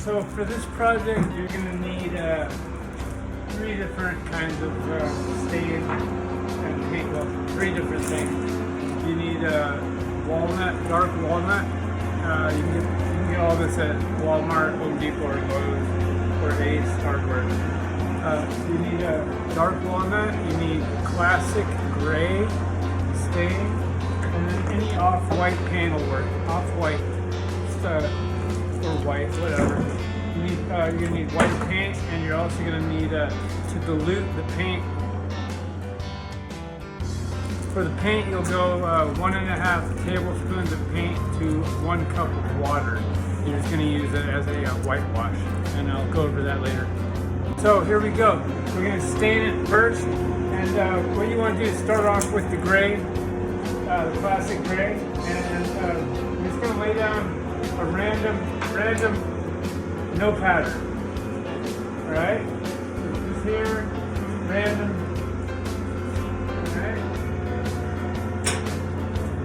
So for this project, you're going to need 3 different kinds of stain and paint. Well, 3 different things. You need walnut, dark walnut. You can get all this at Walmart, Home Depot, or Lowe's, or Ace Hardware. You need a dark walnut. You need classic gray stain, and then any off-white panel work. Off-white, or white, whatever. You're gonna need white paint, and you're also gonna need to dilute the paint. For the paint, you'll go 1.5 tablespoons of paint to 1 cup of water. You're just gonna use it as a whitewash, and I'll go over that later. So here we go. We're gonna stain it first, and what you want to do is start off with the gray, the classic gray, and you're just gonna lay down a random, no pattern. All right, just here, random. All right.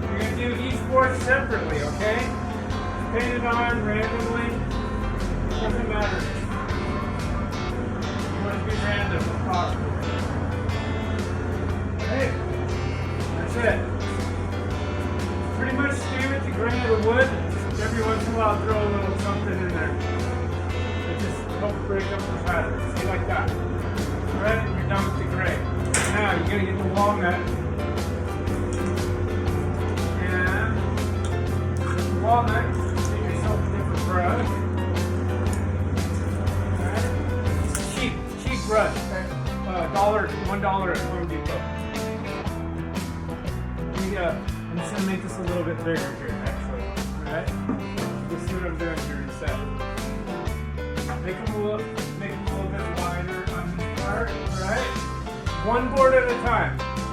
You're gonna do each board separately, okay? Paint it on randomly. Doesn't matter. You want to be random if possible. Okay, that's it. Pretty much stain with the grain of the wood. Every once in a while, throw a little something in there. It just helps break up the pattern. See, like that. Alright, you're done with the gray. Now, you're going to get the walnut. And the walnut, get yourself a different brush. Alright? Cheap brush. Okay? $1 at Home Depot. I'm just going to make this a little bit bigger here, actually. Alright? This is what I'm doing here instead. Make them a little bit wider on this part. Alright? 1 board at a time.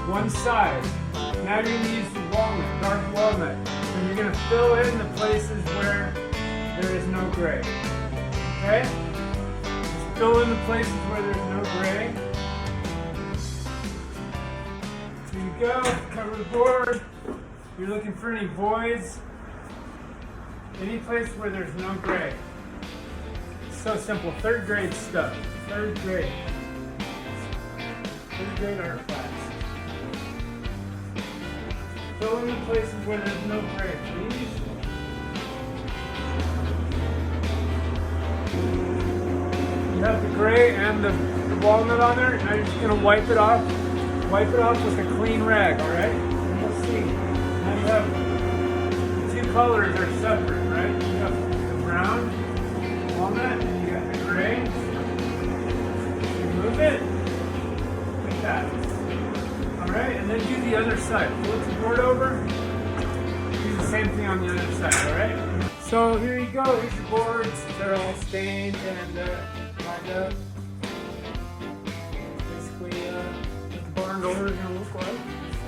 1 side. Now you're going to use the walnut, dark walnut. And you're going to fill in the places where there is no gray. Okay? Just fill in the places where there's no gray. Here you go. Cover the board. You're looking for any voids. Any place where there's no gray. It's so simple. 3rd grade stuff. 3rd grade. 3rd grade art class. Fill in the places where there's no gray, please. You have the gray and the walnut on there. Now you're just going to wipe it off. Wipe it off with a clean rag, alright? And you'll see. Now you have the 2 colors are separate, right? You have the brown walnut and you got the gray. You move it like that. Alright, and then do the other side. Flip the board over. Do the same thing on the other side, alright? So here you go. Here's your boards. They're all stained and lined up. Basically, what the barn door is going to look like.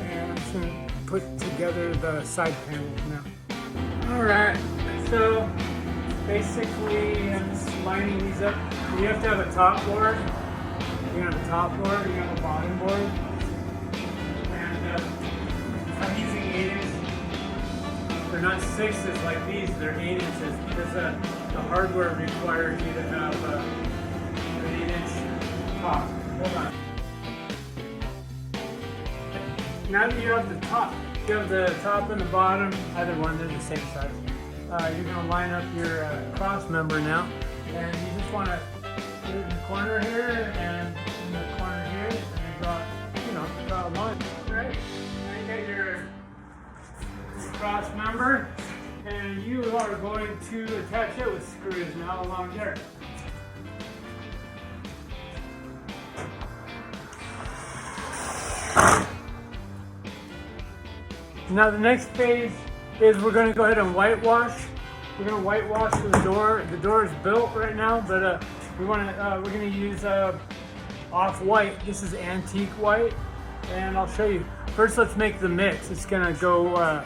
And I'm just going to put together the side panels now. Alright, so basically I'm just lining these up. You have to have a top board. You're going to have a top board, you're going to have a bottom board. And I'm using 8-inch. They're not 6s like these, they're 8 inches because the hardware requires you to have an 8-inch top. Hold on. Now that you have the top, you have the top and the bottom, either one, they're the same size. You're going to line up your cross member now, and you just want to put it in the corner here and in the corner here, and you draw a line. Right? Now you got your cross member, and you are going to attach it with screws now along there. Now the next phase is we're going to go ahead and whitewash. We're going to whitewash the door. The door is built right now, but we're going to use off-white. This is antique white, and I'll show you. First, let's make the mix. It's going to go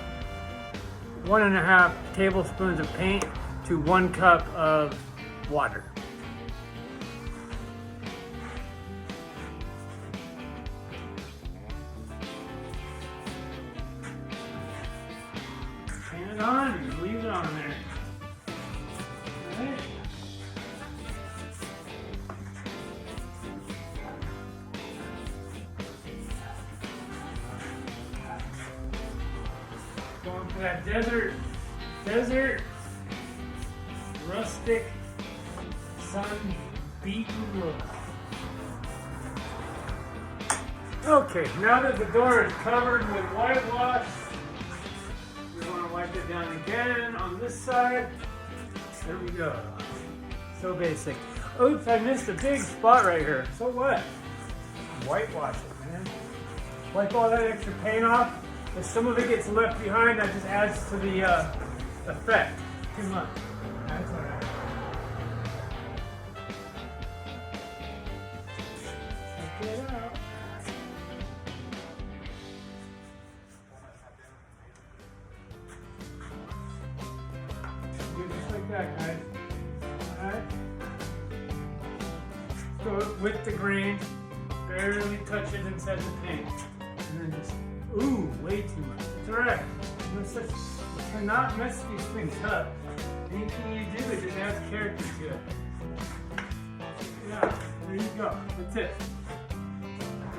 1.5 tablespoons of paint to 1 cup of water. Paint it on and leave it on there. Alright. that desert, rustic, sun-beaten look. Okay, now that the door is covered with whitewash, we want to wipe it down again on this side. There we go. So basic. Oops, I missed a big spot right here. So what? Whitewash it, man. Wipe all that extra paint off. If some of it gets left behind, that just adds to the effect. Too much. That's all right. Check it out. Do just like that, guys. Alright? Go with the grain. Barely touch it inside the paint. And then just, ooh, way too much. It's alright. You cannot mess these things up. Anything you do, it just adds character to it. Yeah, there you go. That's it.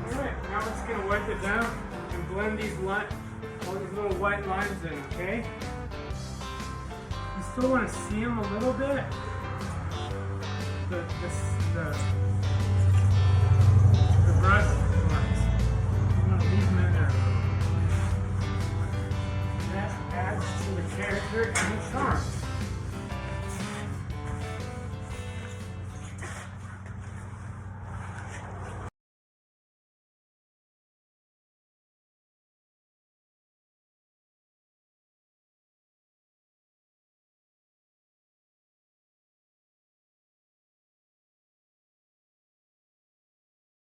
Alright, now we're just going to wipe it down and blend all these little white lines in, okay? You still want to see them a little bit. The